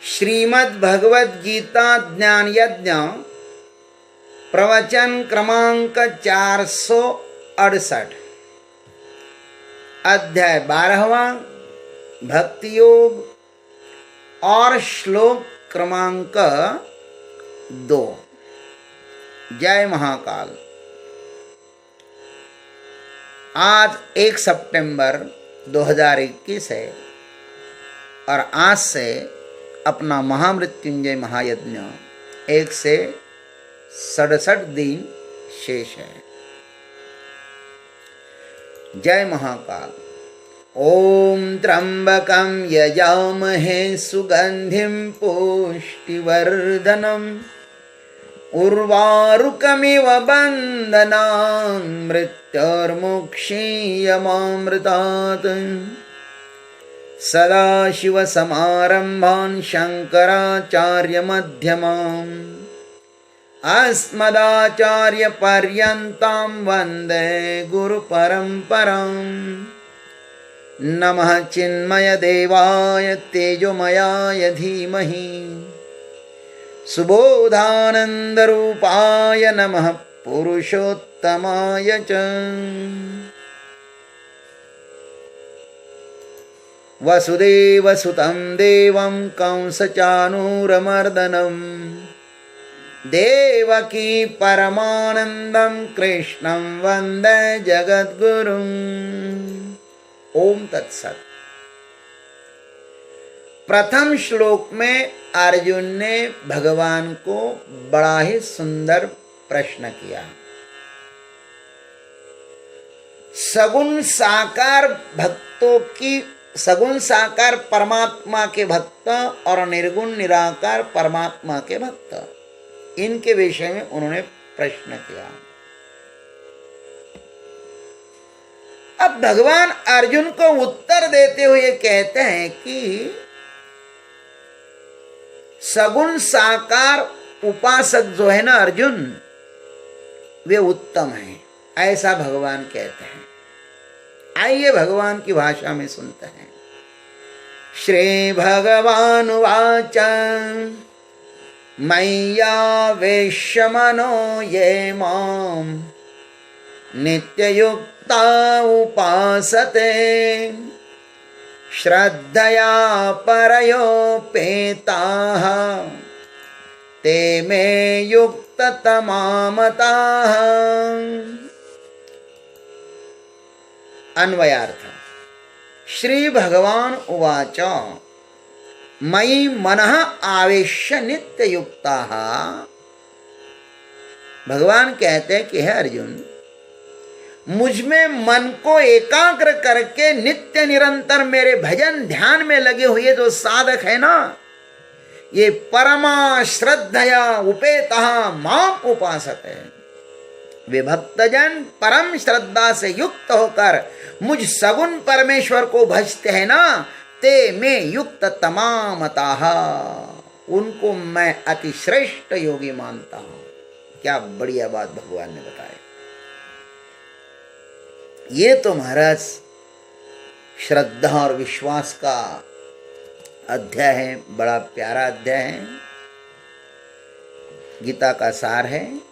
श्रीमद् भगवद गीता ज्ञान यज्ञ प्रवचन क्रमांक 468, अध्याय 12वां भक्ति योग और श्लोक क्रमांक 2। जय महाकाल। आज 1 सितंबर 2021 है और आज से अपना महामृत्युंजय महायज्ञ 1 से 67 दिन शेष है। जय महाकाल। ओम त्र्यंबकं यजामहे सुगंधिं पुष्टिवर्धनम् उर्वारुकमिव बन्धनान् मृत्योर्मुक्षीयमामृतात्। सदाशिवसमारम्भान् शङ्कराचार्यमध्यमाम् अस्मदाचार्यपर्यन्तां वन्दे गुरुपरम्पराम्। नमः चिन्मयदेवाय तेजोमयाय धीमहि सुबोधानन्दरूपाय नमः पुरुषोत्तमाय च। वसुदेवसुतं देवं कंसचाणूरमर्दनं देवकी परमानन्दं कृष्णं वन्दे जगद्गुरुम्। ओम तत्सत्। प्रथम श्लोक में अर्जुन ने भगवान को बड़ा ही सुंदर प्रश्न किया। सगुण साकार भक्तों की, सगुण साकार परमात्मा के भक्त और निर्गुण निराकार परमात्मा के भक्त, इनके विषय में उन्होंने प्रश्न किया। अब भगवान अर्जुन को उत्तर देते हुए कहते हैं कि सगुण साकार उपासक जो है ना अर्जुन, वे उत्तम हैं, ऐसा भगवान कहते हैं। आइए भगवान की भाषा में सुनते हैं। श्री भगवान वाच मय्यावेश्य मनो ये मां नित्ययुक्ता उपासते श्रद्धया परयोपेताः ते मे युक्ततमा मताः। अन्वयार्थ। श्री भगवान उवाच मयि मनः आवेश्य नित्ययुक्ताः। भगवान कहते हैं कि हे अर्जुन, मुझ में मन को एकाग्र करके नित्य निरंतर मेरे भजन ध्यान में लगे हुए जो साधक है ना, ये परमा श्रद्धया उपेतः माम उपासते। वे भक्तजन परम श्रद्धा से युक्त होकर मुझ सगुण परमेश्वर को भजते हैं ना, ते में युक्त तमामताः, उनको मैं अति श्रेष्ठ योगी मानता हूं। क्या बढ़िया बात भगवान ने बताया। ये तो महाराज श्रद्धा और विश्वास का अध्याय है, बड़ा प्यारा अध्याय है, गीता का सार है।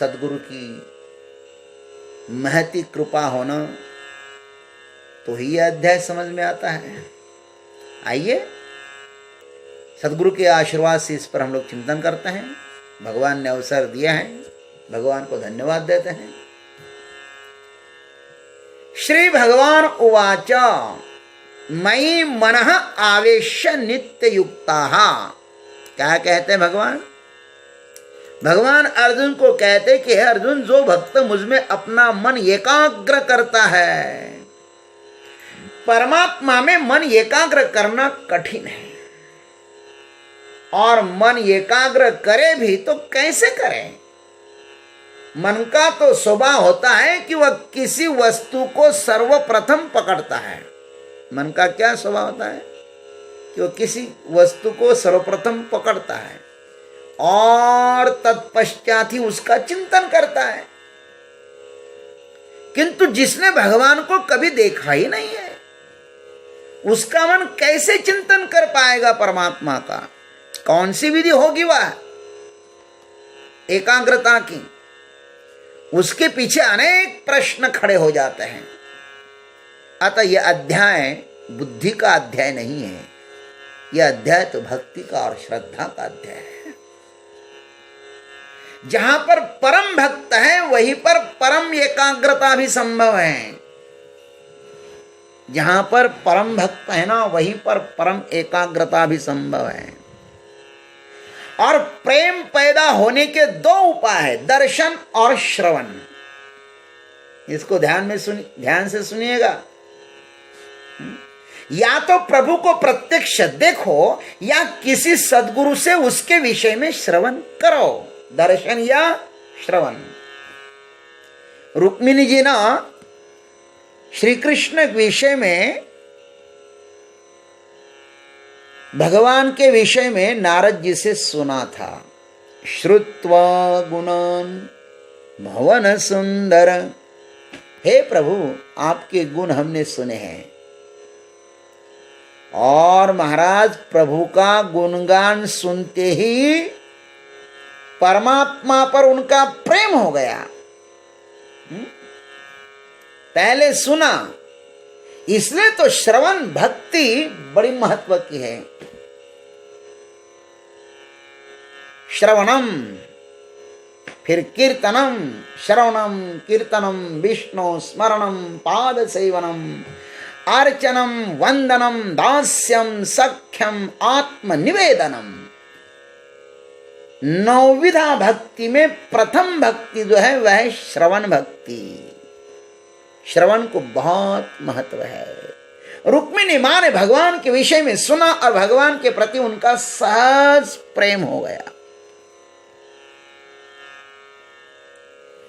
सद्गुरु की महती कृपा होना तो ही यह अध्याय समझ में आता है। आइए सद्गुरु के आशीर्वाद से इस पर हम लोग चिंतन करते हैं। भगवान ने अवसर दिया है, भगवान को धन्यवाद देते हैं। श्री भगवान उवाच मयि मनः आवेश्य नित्य युक्ताः। क्या कहते हैं भगवान? भगवान अर्जुन को कहते कि हे अर्जुन, जो भक्त मुझ में अपना मन एकाग्र करता है, परमात्मा में मन एकाग्र करना कठिन है, और मन एकाग्र करे भी तो कैसे करें? मन का तो स्वभाव होता है कि वह किसी वस्तु को सर्वप्रथम पकड़ता है। मन का क्या स्वभाव होता है कि वह किसी वस्तु को सर्वप्रथम पकड़ता है और तत्पश्चात ही उसका चिंतन करता है। किंतु जिसने भगवान को कभी देखा ही नहीं है, उसका मन कैसे चिंतन कर पाएगा परमात्मा का? कौन सी विधि होगी वह एकाग्रता की? उसके पीछे अनेक प्रश्न खड़े हो जाते हैं। अतः यह अध्याय बुद्धि का अध्याय नहीं है, यह अध्याय तो भक्ति का और श्रद्धा का अध्याय है। जहां पर परम भक्त है वहीं पर परम एकाग्रता भी संभव है। जहां पर परम भक्त है ना, वहीं पर परम एकाग्रता भी संभव है। और प्रेम पैदा होने के दो उपाय है, दर्शन और श्रवण। इसको ध्यान से सुनिएगा। या तो प्रभु को प्रत्यक्ष देखो या किसी सद्गुरु से उसके विषय में श्रवण करो, दर्शन या श्रवण। रुक्मिणी जी ना श्री कृष्ण के विषय में, भगवान के विषय में नारद जी से सुना था। श्रुत्वा गुणान भवन सुंदर, हे प्रभु आपके गुण हमने सुने हैं। और महाराज प्रभु का गुणगान सुनते ही परमात्मा पर उनका प्रेम हो गया। पहले सुना, इसलिए तो श्रवण भक्ति बड़ी महत्व की है। श्रवणम, फिर कीर्तनम, श्रवणम कीर्तनम विष्णु स्मरणम पाद सेवनम अर्चनम वंदनम दास्यम सख्यम आत्मनिवेदनम। नौविधा भक्ति में प्रथम भक्ति जो है वह है श्रवण भक्ति। श्रवण को बहुत महत्व है। रुक्मिणी मां ने भगवान के विषय में सुना और भगवान के प्रति उनका सहज प्रेम हो गया।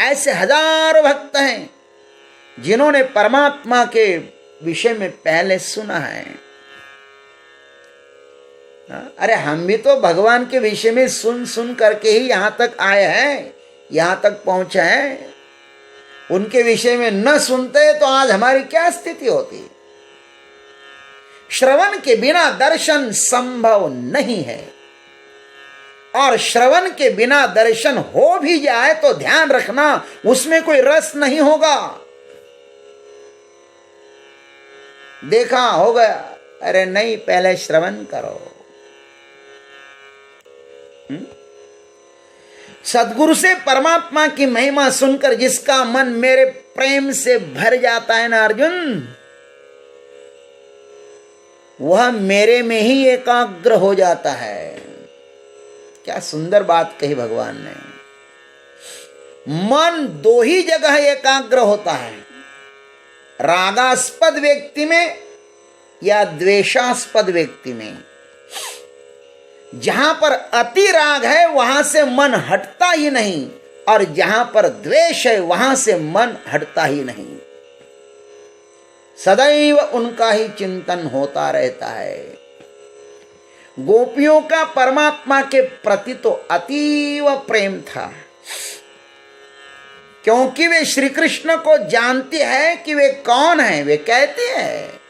ऐसे हजारों भक्त हैं जिन्होंने परमात्मा के विषय में पहले सुना है। अरे हम भी तो भगवान के विषय में सुन सुन करके ही यहां तक आए हैं, यहां तक पहुंचे हैं। उनके विषय में न सुनते तो आज हमारी क्या स्थिति होती। श्रवण के बिना दर्शन संभव नहीं है, और श्रवण के बिना दर्शन हो भी जाए तो ध्यान रखना उसमें कोई रस नहीं होगा। देखा हो गया, अरे नहीं, पहले श्रवण करो। सद्गुरु से परमात्मा की महिमा सुनकर जिसका मन मेरे प्रेम से भर जाता है ना अर्जुन, वह मेरे में ही एकाग्र हो जाता है। क्या सुंदर बात कही भगवान ने। मन दो ही जगह एकाग्र होता है, रागास्पद व्यक्ति में या द्वेषास्पद व्यक्ति में। जहां पर अति राग है वहां से मन हटता ही नहीं, और जहां पर द्वेष है वहां से मन हटता ही नहीं। सदैव उनका ही चिंतन होता रहता है। गोपियों का परमात्मा के प्रति तो अतीव प्रेम था, क्योंकि वे श्री कृष्ण को जानती है कि वे कौन है। वे कहते हैं,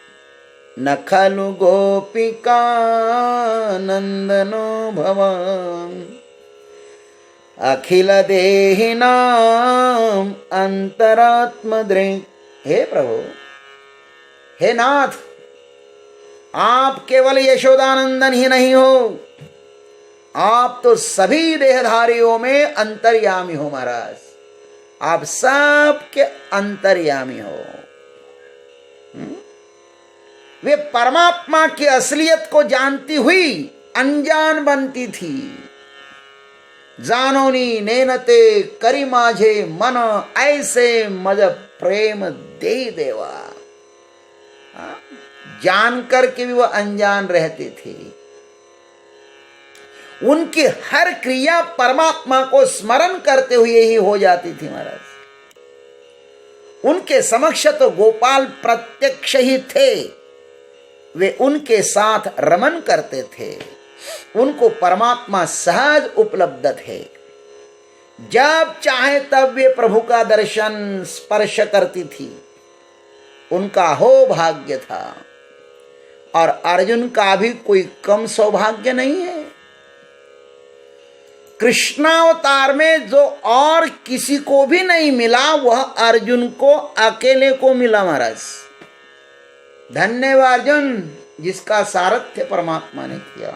न खलु गोपिका नंदनो भवान अखिल देहिनां अंतरात्म दृक्। हे प्रभु, हे नाथ, आप केवल यशोदानंदन ही नहीं हो, आप तो सभी देहधारियों में अंतर्यामी हो महाराज। आप सबके अंतर्यामी हो। वे परमात्मा की असलियत को जानती हुई अनजान बनती थी। जानोनी नेनते करी माझे मन ऐसे मज प्रेम दे देवा। जान करके भी वह अनजान रहती थी। उनकी हर क्रिया परमात्मा को स्मरण करते हुए ही हो जाती थी महाराज। उनके समक्ष तो गोपाल प्रत्यक्ष ही थे। वे उनके साथ रमन करते थे। उनको परमात्मा सहज उपलब्ध थे। जब चाहे तब वे प्रभु का दर्शन स्पर्श करती थी। उनका हो भाग्य था। और अर्जुन का भी कोई कम सौभाग्य नहीं है। कृष्णावतार में जो और किसी को भी नहीं मिला वह अर्जुन को अकेले को मिला महाराज। धन्य वह अर्जुन जिसका सारथ्य परमात्मा ने किया।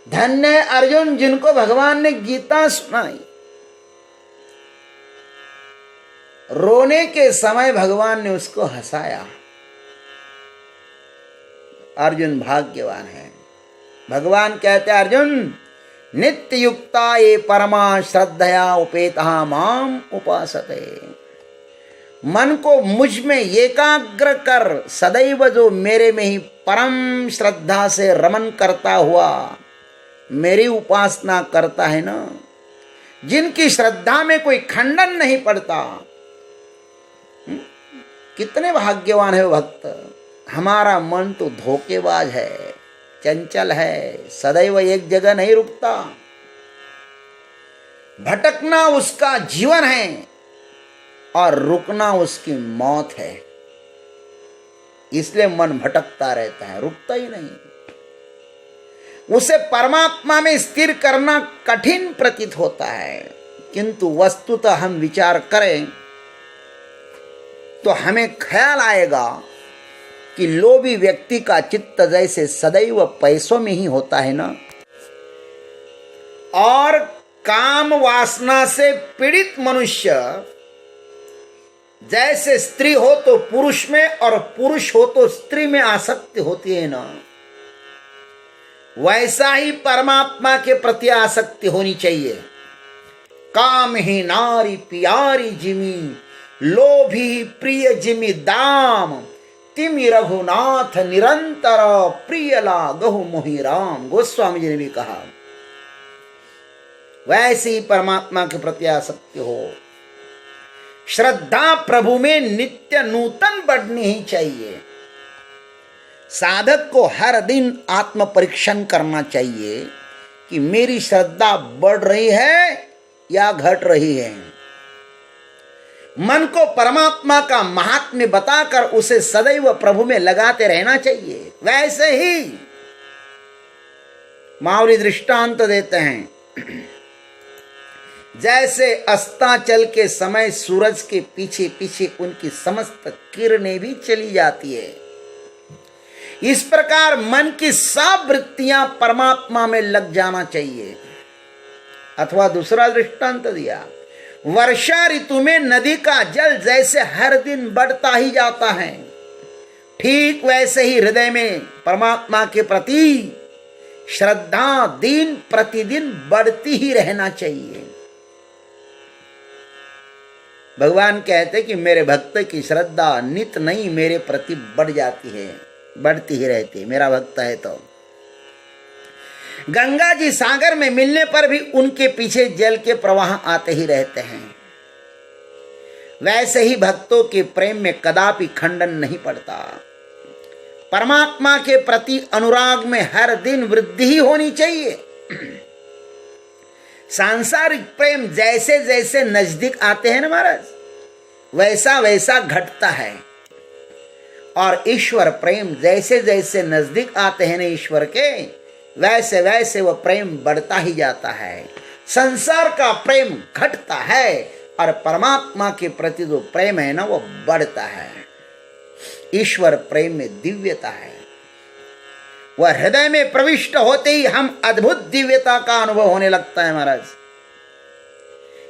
धन्य अर्जुन जिनको भगवान ने गीता सुनाई। रोने के समय भगवान ने उसको हंसाया। अर्जुन भाग्यवान है। भगवान कहते अर्जुन नित्य युक्ता ये परमा श्रद्धया उपेता माम उपासते। मन को मुझ में एकाग्र कर सदैव जो मेरे में ही परम श्रद्धा से रमन करता हुआ मेरी उपासना करता है ना, जिनकी श्रद्धा में कोई खंडन नहीं पड़ता, कितने भाग्यवान है वो भक्त। हमारा मन तो धोखेबाज है, चंचल है, सदैव एक जगह नहीं रुकता। भटकना उसका जीवन है और रुकना उसकी मौत है। इसलिए मन भटकता रहता है, रुकता ही नहीं। उसे परमात्मा में स्थिर करना कठिन प्रतीत होता है, किंतु वस्तुतः हम विचार करें तो हमें ख्याल आएगा कि लोभी व्यक्ति का चित्त जैसे सदैव पैसों में ही होता है ना, और काम वासना से पीड़ित मनुष्य जैसे स्त्री हो तो पुरुष में और पुरुष हो तो स्त्री में आसक्ति होती है ना, वैसा ही परमात्मा के प्रति आसक्ति होनी चाहिए। काम ही नारी प्यारी जिमी, लोभी प्रिय जिमी दाम, तिमि रघुनाथ निरंतर प्रिय लागहु मोहि राम। गोस्वामी जी ने भी कहा वैसे ही परमात्मा के प्रति आसक्ति हो। श्रद्धा प्रभु में नित्य नूतन बढ़नी ही चाहिए। साधक को हर दिन आत्म परीक्षण करना चाहिए कि मेरी श्रद्धा बढ़ रही है या घट रही है। मन को परमात्मा का महात्म्य बताकर उसे सदैव प्रभु में लगाते रहना चाहिए। वैसे ही मावली दृष्टांत देते हैं, जैसे अस्ताचल के समय सूरज के पीछे पीछे उनकी समस्त किरणें भी चली जाती है, इस प्रकार मन की सब वृत्तियां परमात्मा में लग जाना चाहिए। अथवा दूसरा दृष्टांत दिया, वर्षा ऋतु में नदी का जल जैसे हर दिन बढ़ता ही जाता है, ठीक वैसे ही हृदय में परमात्मा के प्रति श्रद्धा दिन प्रतिदिन बढ़ती ही रहना चाहिए। भगवान कहते कि मेरे भक्त की श्रद्धा नित नहीं मेरे प्रति बढ़ जाती है, बढ़ती ही रहती है, मेरा भक्त है तो। गंगा जी सागर में मिलने पर भी उनके पीछे जल के प्रवाह आते ही रहते हैं। वैसे ही भक्तों के प्रेम में कदापि खंडन नहीं पड़ता। परमात्मा के प्रति अनुराग में हर दिन वृद्धि ही होनी चाहिए। सांसारिक प्रेम जैसे जैसे नजदीक आते हैं ना महाराज, वैसा वैसा घटता है, और ईश्वर प्रेम जैसे जैसे नजदीक आते हैं ना ईश्वर के, वैसे वैसे वह प्रेम बढ़ता ही जाता है। संसार का प्रेम घटता है और परमात्मा के प्रति जो प्रेम है ना वो बढ़ता है। ईश्वर प्रेम में दिव्यता है, वह हृदय में प्रविष्ट होते ही हम अद्भुत दिव्यता का अनुभव होने लगता है महाराज।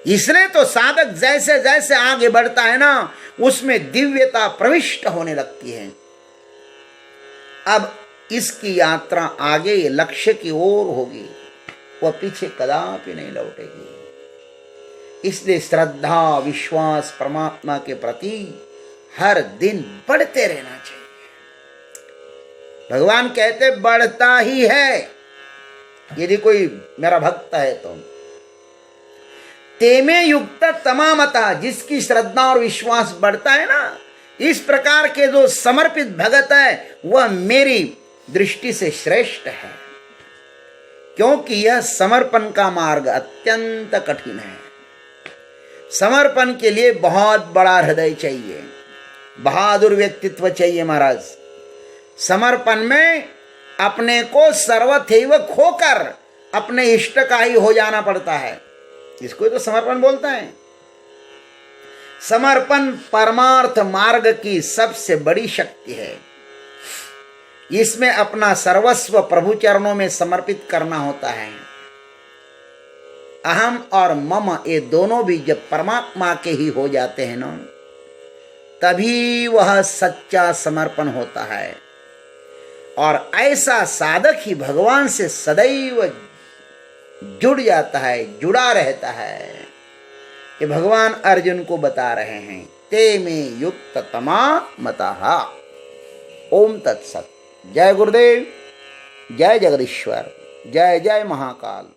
इसलिए तो साधक जैसे जैसे आगे बढ़ता है ना, उसमें दिव्यता प्रविष्ट होने लगती है। अब इसकी यात्रा आगे लक्ष्य की ओर होगी, वह पीछे कदापि नहीं लौटेगी। इसलिए श्रद्धा विश्वास परमात्मा के प्रति हर दिन बढ़ते रहना चाहिए। भगवान कहते बढ़ता ही है। यदि कोई मेरा भक्त है तो तेमे युक्त तमामता, जिसकी श्रद्धा और विश्वास बढ़ता है ना, इस प्रकार के जो समर्पित भगत है वह मेरी दृष्टि से श्रेष्ठ है, क्योंकि यह समर्पण का मार्ग अत्यंत कठिन है। समर्पण के लिए बहुत बड़ा हृदय चाहिए, बहादुर व्यक्तित्व चाहिए महाराज। समर्पण में अपने को सर्वथैव खोकर अपने इष्ट का ही हो जाना पड़ता है। इसको तो समर्पण बोलता है। समर्पण परमार्थ मार्ग की सबसे बड़ी शक्ति है। इसमें अपना सर्वस्व प्रभु चरणों में समर्पित करना होता है। अहम और मम ये दोनों भी जब परमात्मा के ही हो जाते हैं ना, तभी वह सच्चा समर्पण होता है। और ऐसा साधक ही भगवान से सदैव जुड़ जाता है, जुड़ा रहता है। ये भगवान अर्जुन को बता रहे हैं, ते में युक्त तमा मताहा। ओम तत्सत। जय गुरुदेव, जय जगदीश्वर, जय जय महाकाल।